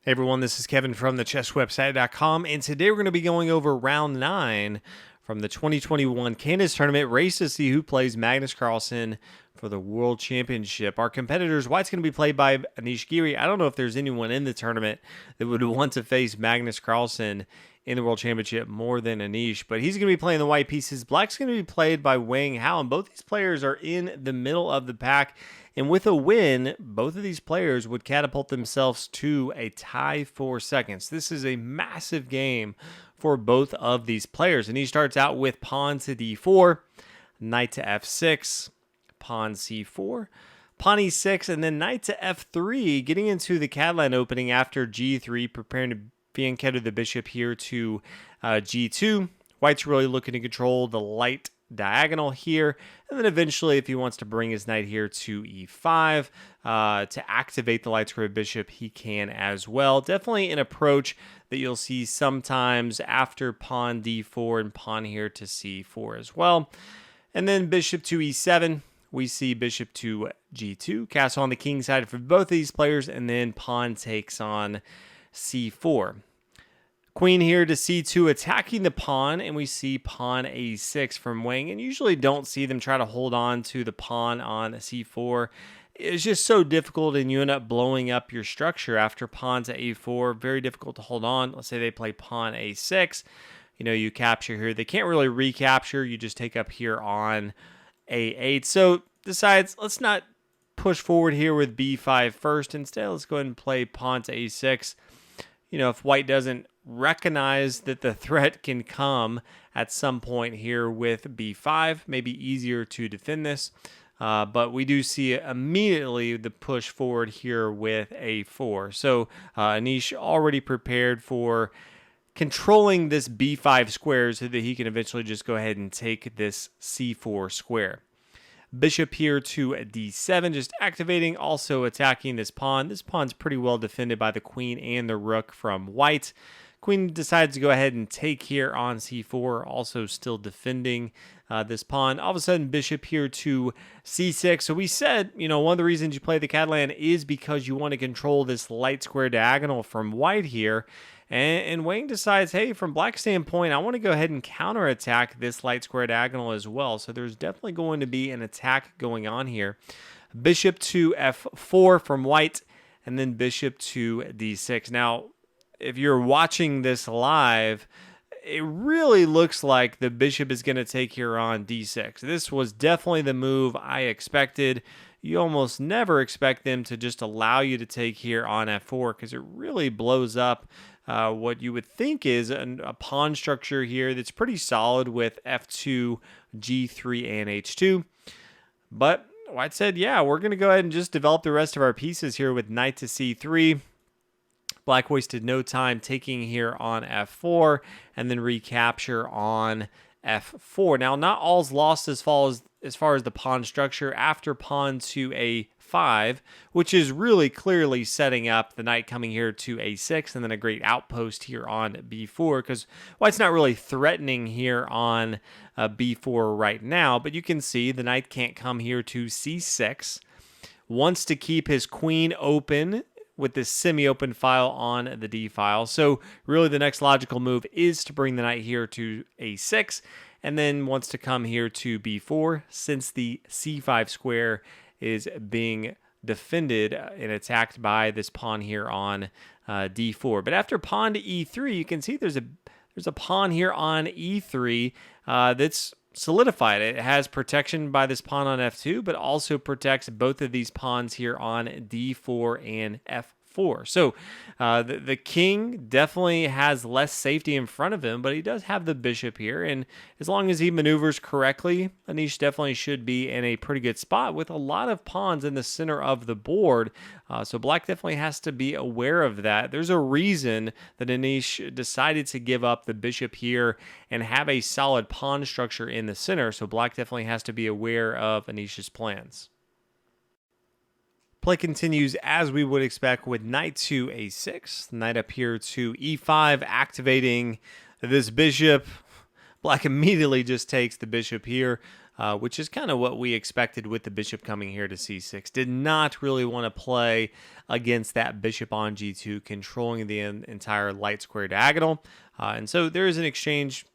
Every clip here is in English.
Hey everyone, this is Kevin from the chesswebsite.com, and today we're going to be going over round 9 from the 2021 Candace Tournament race to see who plays Magnus Carlsen for the World Championship. Our competitors, White's going to be played by Anish Giri. I don't know if there's anyone in the tournament that would want to face Magnus Carlsen in the World Championship more than Anish, but he's going to be playing the white pieces. Black's going to be played by Wang Hao, and both these players are in the middle of the pack. And with a win, both of these players would catapult themselves to a tie for seconds. This is a massive game for both of these players. And he starts out with pawn to d4, knight to f6, pawn c4, pawn e6, and then knight to f3, getting into the Catalan opening after g3, preparing to fianchetto the bishop here to g2. White's really looking to control the light diagonal here, and then eventually if he wants to bring his knight here to e5 to activate the light squared bishop, he can as well. Definitely an approach that you'll see sometimes after pawn d4 and pawn here to c4 as well. And then bishop to e7, we see bishop to g2, castle on the king side for both of these players, and then pawn takes on c4. Queen here to c2, attacking the pawn, and we see pawn a6 from Wang, and usually don't see them try to hold on to the pawn on c4. It's just so difficult, and you end up blowing up your structure after pawn to a4. Very difficult to hold on. Let's say they play pawn a6. You capture here. They can't really recapture. You just take up here on a8. So decides, let's not push forward here with b5 first. Instead, let's go ahead and play pawn to a6. If White doesn't recognize that the threat can come at some point here with b5, maybe easier to defend this. But we do see immediately the push forward here with a4. So Anish already prepared for controlling this b5 square so that he can eventually just go ahead and take this c4 square. Bishop here to d7, just activating, also attacking this pawn. This pawn's pretty well defended by the queen and the rook from White. Queen decides to go ahead and take here on c4, also still defending this pawn. All of a sudden, bishop here to c6. So we said, one of the reasons you play the Catalan is because you want to control this light square diagonal from White here. And Wang decides, hey, from Black's standpoint, I want to go ahead and counterattack this light square diagonal as well. So there's definitely going to be an attack going on here. Bishop to f4 from White, and then bishop to d6. Now, if you're watching this live, it really looks like the bishop is going to take here on d6. This was definitely the move I expected. You almost never expect them to just allow you to take here on f4 because it really blows up what you would think is a pawn structure here that's pretty solid with f2, g3, and h2. But White said, yeah, we're going to go ahead and just develop the rest of our pieces here with knight to c3. Black wasted no time taking here on f4 and then recapture on f4. Now, not all's lost as far as the pawn structure after pawn to a5, which is really clearly setting up the knight coming here to a6 and then a great outpost here on b4, because White's not really threatening here on b4 right now, but you can see the knight can't come here to c6, wants to keep his queen open with this semi-open file on the d file. So really the next logical move is to bring the knight here to a6 and then wants to come here to b4 since the c5 square is being defended and attacked by this pawn here on d4. But after pawn to e3, you can see there's a pawn here on e3 that's solidified. It has protection by this pawn on f2, but also protects both of these pawns here on d4 and f4. So the king definitely has less safety in front of him, but he does have the bishop here, and as long as he maneuvers correctly, Anish definitely should be in a pretty good spot with a lot of pawns in the center of the board. So Black definitely has to be aware of that. There's a reason that Anish decided to give up the bishop here and have a solid pawn structure in the center, so Black definitely has to be aware of Anish's plans. Play continues as we would expect with knight to a6, knight up here to e5, activating this bishop. Black immediately just takes the bishop here. which is kind of what we expected with the bishop coming here to c6. Did not really want to play against that bishop on g2, controlling the entire light square diagonal. And so there is an exchange.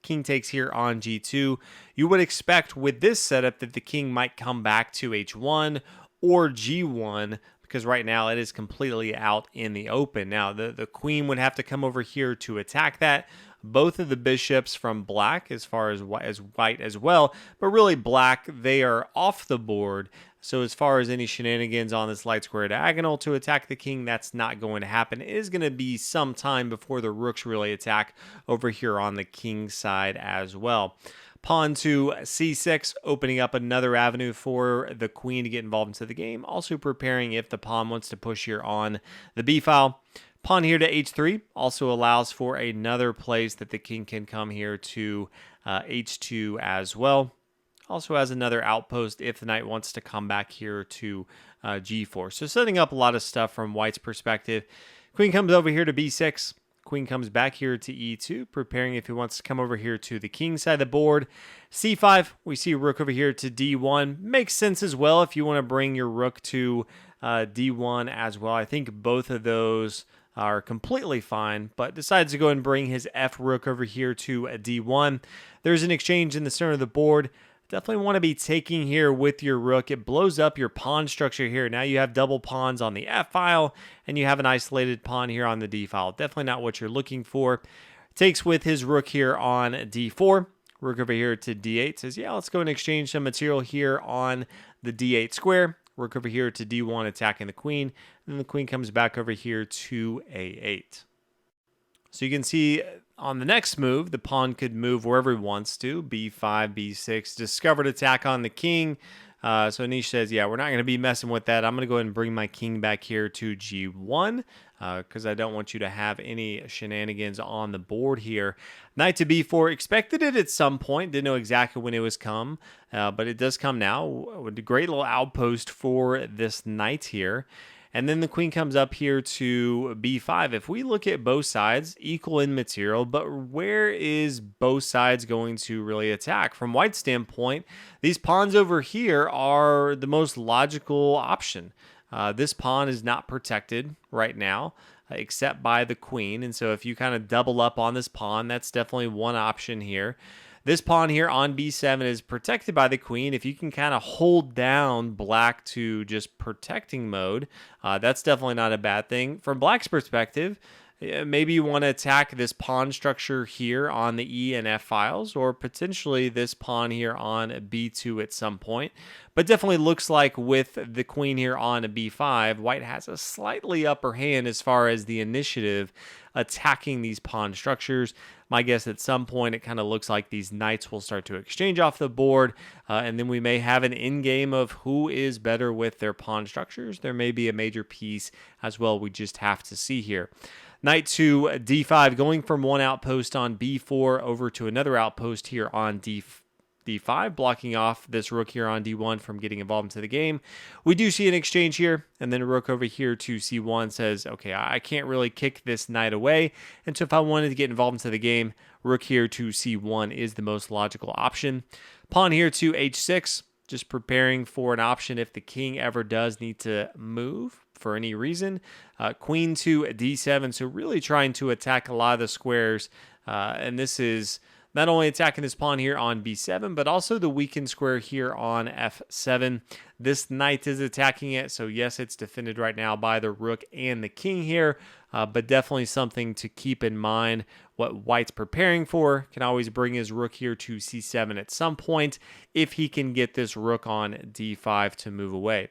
King takes here on g2. You would expect with this setup that the king might come back to h1 or g1, because right now it is completely out in the open. Now the queen would have to come over here to attack that. Both of the bishops from black, as far as white as well, but really black, they are off the board. So as far as any shenanigans on this light square diagonal to attack the king, that's not going to happen. It is going to be some time before the rooks really attack over here on the king side as well. Pawn to c6, opening up another avenue for the queen to get involved into the game. Also preparing if the pawn wants to push here on the b file. Pawn here to h3 also allows for another place that the king can come here to h2 as well. Also has another outpost if the knight wants to come back here to g4. So setting up a lot of stuff from white's perspective. Queen comes over here to b6. Queen comes back here to e2, preparing if he wants to come over here to the king side of the board. c5, we see rook over here to d1. Makes sense as well if you want to bring your rook to d1 as well. I think both of those are completely fine, but decides to go and bring his f rook over here to a d1. There's an exchange in the center of the board. Definitely want to be taking here with your rook. It blows up your pawn structure here. Now you have double pawns on the f file, and you have an isolated pawn here on the d file. Definitely not what you're looking for. Takes with his rook here on d4. Rook over here to d8. Says, yeah, let's go and exchange some material here on the d8 square. Rook over here to d1, attacking the queen. And then the queen comes back over here to a8. So you can see on the next move, the pawn could move wherever he wants to. b5, b6, discovered attack on the king. So Anish says, yeah, we're not going to be messing with that. I'm going to go ahead and bring my king back here to g1 because I don't want you to have any shenanigans on the board here. Knight to b4, expected it at some point. Didn't know exactly when it was come, but it does come now. With a great little outpost for this knight here. And then the queen comes up here to b5. If we look at both sides, equal in material, but where is both sides going to really attack? From white's standpoint, these pawns over here are the most logical option. This pawn is not protected right now, except by the queen. And so if you kind of double up on this pawn, that's definitely one option here. This pawn here on b7 is protected by the queen. If you can kind of hold down black to just protecting mode, that's definitely not a bad thing. From black's perspective, maybe you want to attack this pawn structure here on the E and F files, or potentially this pawn here on b2 at some point. But definitely looks like with the queen here on b5, white has a slightly upper hand as far as the initiative attacking these pawn structures. My guess at some point it kind of looks like these knights will start to exchange off the board, and then we may have an endgame of who is better with their pawn structures. There may be a major piece as well we just have to see here. Knight to d5, going from one outpost on b4 over to another outpost here on d5, blocking off this rook here on d1 from getting involved into the game. We do see an exchange here, and then a rook over here to c1 says, okay, I can't really kick this knight away, and so if I wanted to get involved into the game, rook here to c1 is the most logical option. Pawn here to h6, just preparing for an option if the king ever does need to move for any reason. Queen to d7, so really trying to attack a lot of the squares, and this is not only attacking this pawn here on b7, but also the weakened square here on f7. This knight is attacking it, so yes, it's defended right now by the rook and the king here, but definitely something to keep in mind. What white's preparing for, can always bring his rook here to c7 at some point if he can get this rook on d5 to move away.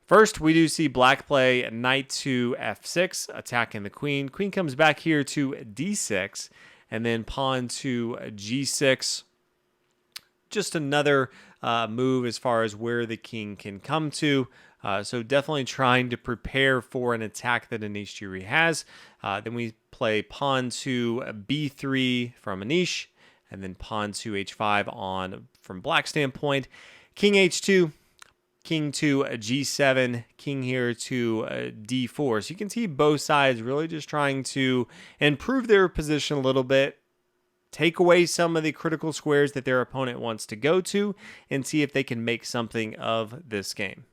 First, we do see black play knight to f6, attacking the queen. Queen comes back here to d6, and then pawn to g6. Just another move as far as where the king can come to. So definitely trying to prepare for an attack that Anish Giri has. Then we play pawn to b3 from Anish, and then pawn to h5 on from black standpoint. King h2. King to g7, king here to d4. So you can see both sides really just trying to improve their position a little bit. take away some of the critical squares that their opponent wants to go to and see if they can make something of this game.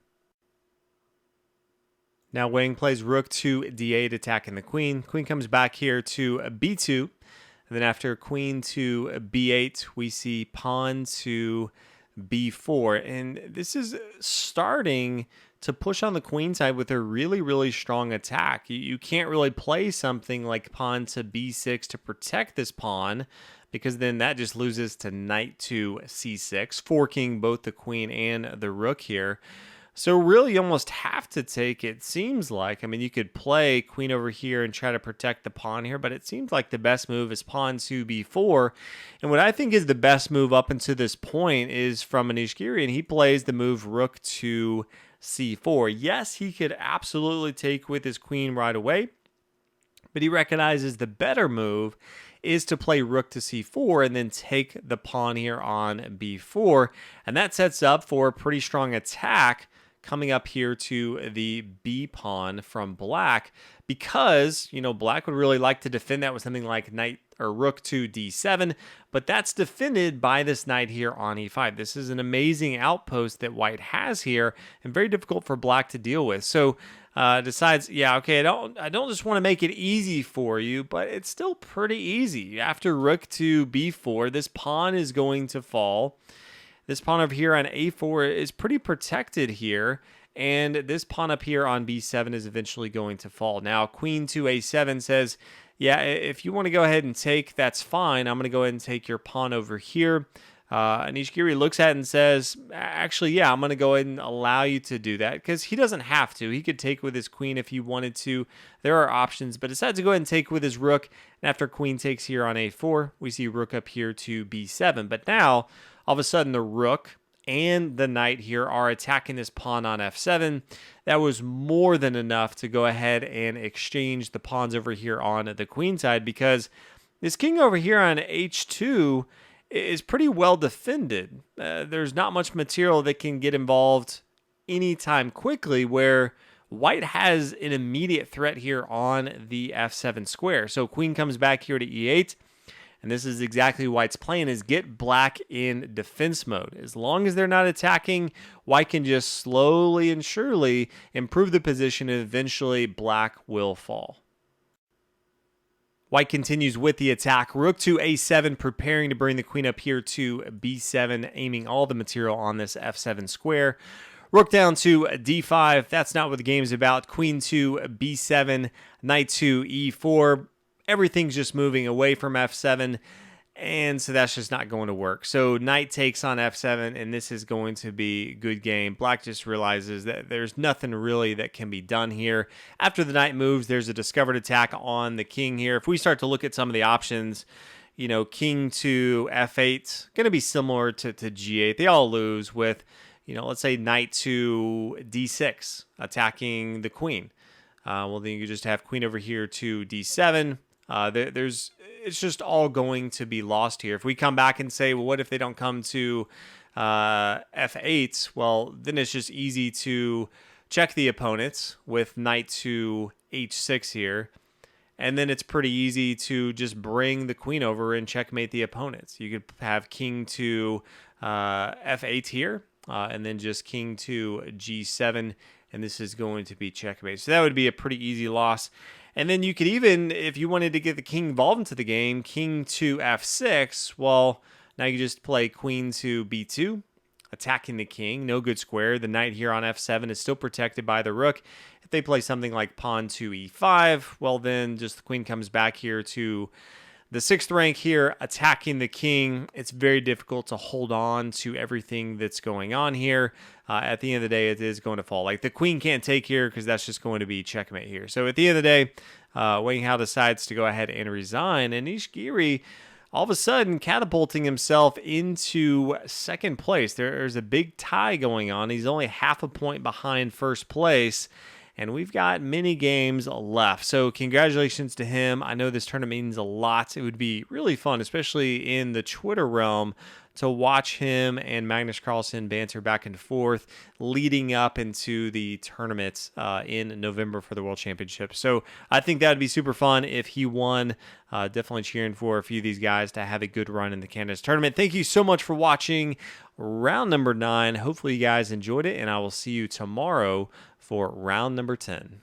Now Wang plays rook to d8, attacking the queen. Queen comes back here to b2. And then after queen to b8, we see pawn to b4. And this is starting to push on the queen side with a really, really strong attack. You can't really play something like pawn to b6 to protect this pawn, because then that just loses to knight to c6, forking both the queen and the rook here. So really you almost have to take, it seems like. I mean, you could play queen over here and try to protect the pawn here, but it seems like the best move is pawn to b4. And what I think is the best move up until this point is from Anish Giri, and he plays the move rook to c4. Yes, he could absolutely take with his queen right away, but he recognizes the better move is to play rook to c4 and then take the pawn here on b4. And that sets up for a pretty strong attack coming up here to the b pawn from black, because, you know, black would really like to defend that with something like knight or rook to d7, but that's defended by this knight here on e5. This is an amazing outpost that white has here and very difficult for black to deal with. So decides, yeah, okay, I don't just want to make it easy for you, but it's still pretty easy. After rook to b4, this pawn is going to fall. This pawn over here on a4 is pretty protected here, and this pawn up here on b7 is eventually going to fall. Now, queen to a7 says, yeah, if you want to go ahead and take, that's fine. I'm going to go ahead and take your pawn over here. Anish Giri looks at it and says, actually, yeah, I'm going to go ahead and allow you to do that, because he doesn't have to. He could take with his queen if he wanted to. There are options, but decides to go ahead and take with his rook. And after queen takes here on a4, we see rook up here to b7. But now, all of a sudden, the rook and the knight here are attacking this pawn on f7. That was more than enough to go ahead and exchange the pawns over here on the queen side, because this king over here on h2 is pretty well defended. There's not much material that can get involved anytime quickly, where white has an immediate threat here on the f7 square. So queen comes back here to e8. And this is exactly white's plan, is get black in defense mode. As long as they're not attacking, white can just slowly and surely improve the position, and eventually black will fall. White continues with the attack. Rook to a7, preparing to bring the queen up here to b7, aiming all the material on this f7 square. Rook down to d5. That's not what the game is about. Queen to b7, knight to e4. Everything's just moving away from f7, and so that's just not going to work. So knight takes on f7, and this is going to be a good game. Black just realizes that there's nothing really that can be done here. After the knight moves, there's a discovered attack on the king here. If we start to look at some of the options, you know, king to f8, going to be similar to g8. They all lose with, you know, let's say knight to d6, attacking the queen. Well, then you could just have queen over here to d7. It's just all going to be lost here. If we come back and say, well, what if they don't come to f8? Well, then it's just easy to check the opponents with knight to h6 here. And then it's pretty easy to just bring the queen over and checkmate the opponents. You could have king to f8 here, and then just king to g7, and this is going to be checkmate. So that would be a pretty easy loss. And then you could even, if you wanted to get the king involved into the game, king to f6, well, now you just play queen to b2, attacking the king. No good square. The knight here on f7 is still protected by the rook. If they play something like pawn to e5, well, then just the queen comes back here to the 6th rank here, attacking the king. It's very difficult to hold on to everything that's going on here. At the end of the day, it is going to fall. Like, the queen can't take here because that's just going to be checkmate here. So at the end of the day, Wang Hao decides to go ahead and resign. And Anish Giri, all of a sudden, catapulting himself into 2nd place. There's a big tie going on. He's only half a point behind 1st place. And we've got many games left. So congratulations to him. I know this tournament means a lot. It would be really fun, especially in the Twitter realm, to watch him and Magnus Carlsen banter back and forth leading up into the tournaments in November for the World Championship. So I think that would be super fun if he won. Definitely cheering for a few of these guys to have a good run in the Canada's tournament. Thank you so much for watching round number 9. Hopefully you guys enjoyed it, and I will see you tomorrow for round number 10.